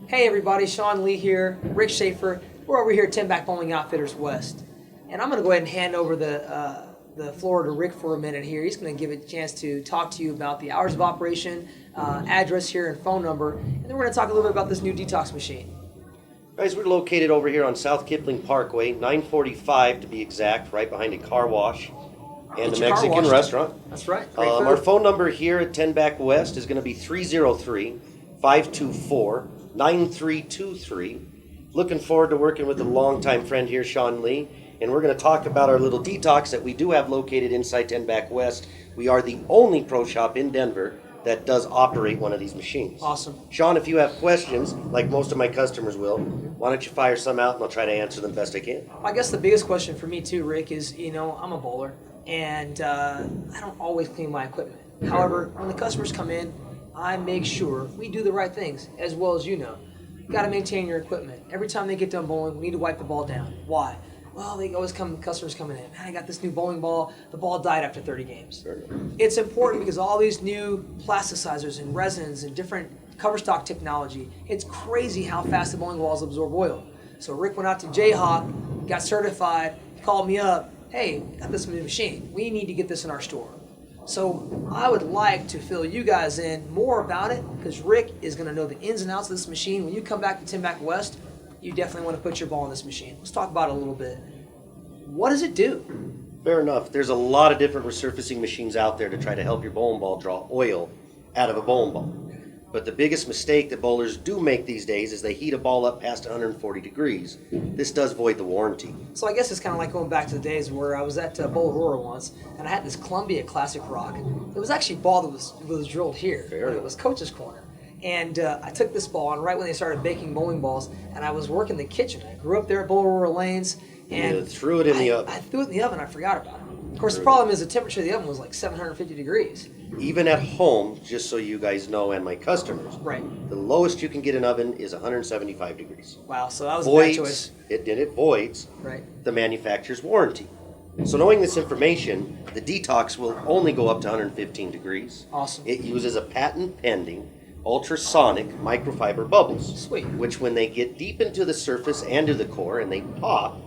Hey everybody, Sean Lee here, Rick Schaefer. We're over here at TenBack Bowling Outfitters West. And I'm going to go ahead and hand over the floor to Rick for a minute here. He's going to give a chance to talk to you about the hours of operation, address here and phone number, and then we're going to talk a little bit about this new detox machine. Guys, we're located over here on South Kipling Parkway, 945 to be exact, right behind a car wash and the Mexican restaurant. That's right. Our phone number here at TenBack West is going to be 303-524-9323. Looking forward to working with a longtime friend here, Sean Lee, and we're going to talk about our little detox that we do have located inside TenBack West. We are the only pro shop in Denver that does operate one of these machines. Awesome. Sean, if you have questions, like most of my customers will, why don't you fire some out and I'll try to answer them best I can. I guess the biggest question for me too, Rick, is, I'm a bowler, and I don't always clean my equipment. However, when the customers come in, I make sure we do the right things, as well as you know. You got to maintain your equipment. Every time they get done bowling, we need to wipe the ball down. Why? Well, they always customers coming in. Man, I got this new bowling ball. The ball died after 30 games. It's important because all these new plasticizers and resins and different cover stock technology, it's crazy how fast the bowling balls absorb oil. So Rick went out to Jayhawk, got certified, called me up. Hey, got this new machine. We need to get this in our store. So I would like to fill you guys in more about it because Rick is going to know the ins and outs of this machine. When you come back to TenBack West, you definitely want to put your ball in this machine. Let's talk about it a little bit. What does it do? Fair enough. There's a lot of different resurfacing machines out there to try to help your bowling ball draw oil out of a bowling ball. But the biggest mistake that bowlers do make these days is they heat a ball up past 140 degrees. This does void the warranty. So I guess it's kind of like going back to the days where I was at Bowl Aurora once, and I had this Columbia Classic Rock. It was actually a ball that was drilled here. Fair. It was Coach's Corner. And I took this ball, and right when they started baking bowling balls, and I was working the kitchen. I grew up there at Bowl Aurora Lanes, and you threw it in the oven. I threw it in the oven. I forgot about it. Of course, the problem is the temperature of the oven was like 750 degrees. Even at home, just so you guys know and my customers, Right. the lowest you can get an oven is 175 degrees. Wow, so that was a bad choice. It voids Right. the manufacturer's warranty. So knowing this information, the detox will only go up to 115 degrees. Awesome. It uses a patent-pending ultrasonic microfiber bubbles, Sweet. which when they get deep into the surface and to the core and they pop,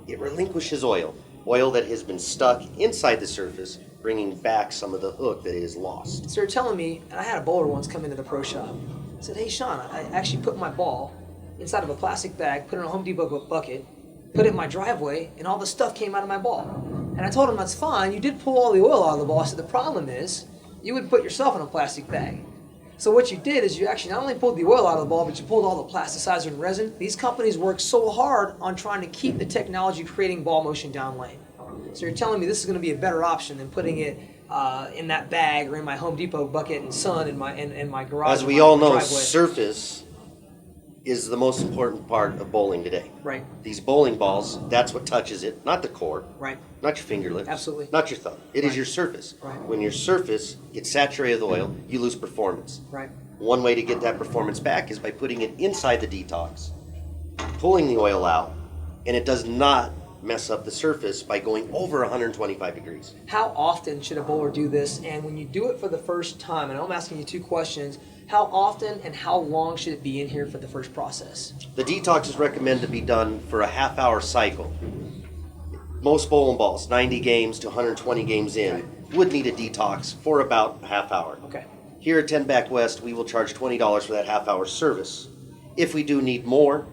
it relinquishes oil that has been stuck inside the surface, bringing back some of the hook that it has lost. So you're telling me, and I had a bowler once come into the pro shop, said, hey Sean, I actually put my ball inside of a plastic bag, put it in a Home Depot bucket, put it in my driveway, and all the stuff came out of my ball. And I told him, that's fine, you did pull all the oil out of the ball. I said, the problem is, you would put yourself in a plastic bag. So what you did is you actually not only pulled the oil out of the ball, but you pulled all the plasticizer and resin. These companies work so hard on trying to keep the technology creating ball motion down lane. So you're telling me this is going to be a better option than putting it in that bag or in my Home Depot bucket and sun in my garage. As we all know, driveway. surface is the most important part of bowling today. Right. These bowling balls, that's what touches it, not the core, Right. not your finger lips, Absolutely. not your thumb. It is Right. your surface. Right. When your surface gets saturated with oil, you lose performance. Right. One way to get that performance back is by putting it inside the detox, pulling the oil out, and it does not mess up the surface by going over 125 degrees. How often should a bowler do this? And when you do it for the first time, and I'm asking you two questions, how often and how long should it be in here for the first process? The detox is recommended to be done for a half-hour cycle. Most bowling balls, 90 games to 120 games in, would need a detox for about a half hour. Okay. Here at TenBack West, we will charge $20 for that half-hour service. If we do need more,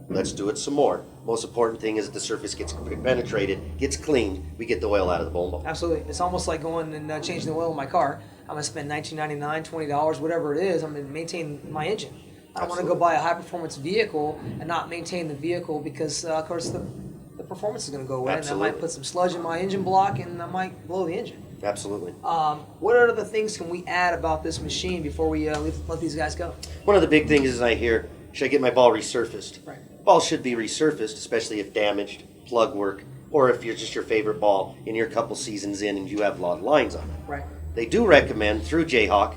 let's do it some more. Most important thing is that the surface gets penetrated, gets cleaned, we get the oil out of the bowling ball. Absolutely. It's almost like going and changing the oil in my car. I'm going to spend $19.99, $20, whatever it is. I'm going to maintain my engine. I don't want to go buy a high-performance vehicle and not maintain the vehicle because, of course, the performance is going to go away. Absolutely. And I might put some sludge in my engine block and I might blow the engine. Absolutely. What other things can we add about this machine before we let these guys go? One of the big things is I hear, should I get my ball resurfaced? Right. Ball should be resurfaced, especially if damaged, plug work, or if you're just your favorite ball and you're a couple seasons in and you have a lot of lines on it. Right. They do recommend through Jayhawk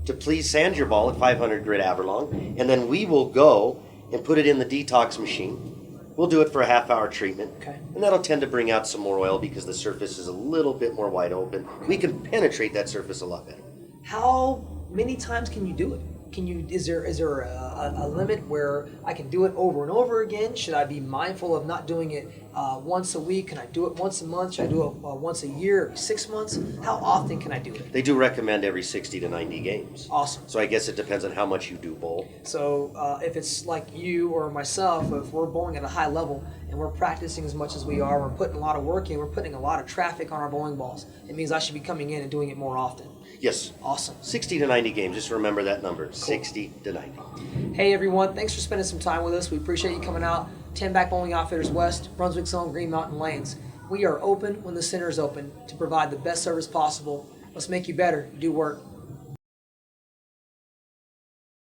to please sand your ball at 500 grit Avalon, and then we will go and put it in the detox machine. We'll do it for a half-hour treatment, Okay. and that'll tend to bring out some more oil because the surface is a little bit more wide open. We can penetrate that surface a lot better. How many times can you do it? Is there a limit where I can do it over and over again? Should I be mindful of not doing it once a week? Can I do it once a month? Should I do it once a year, every 6 months? How often can I do it? They do recommend every 60 to 90 games. Awesome. So I guess it depends on how much you do bowl. So if it's like you or myself, if we're bowling at a high level and we're practicing as much as we are, we're putting a lot of work in, we're putting a lot of traffic on our bowling balls, it means I should be coming in and doing it more often. Yes. Awesome. 60 to 90 games. Just remember that number. Cool. 60 to 90. Hey everyone, thanks for spending some time with us. We appreciate you coming out. TenBack Bowling Outfitters West, Brunswick's own Green Mountain Lanes. We are open when the center is open to provide the best service possible. Let's make you better. Do work.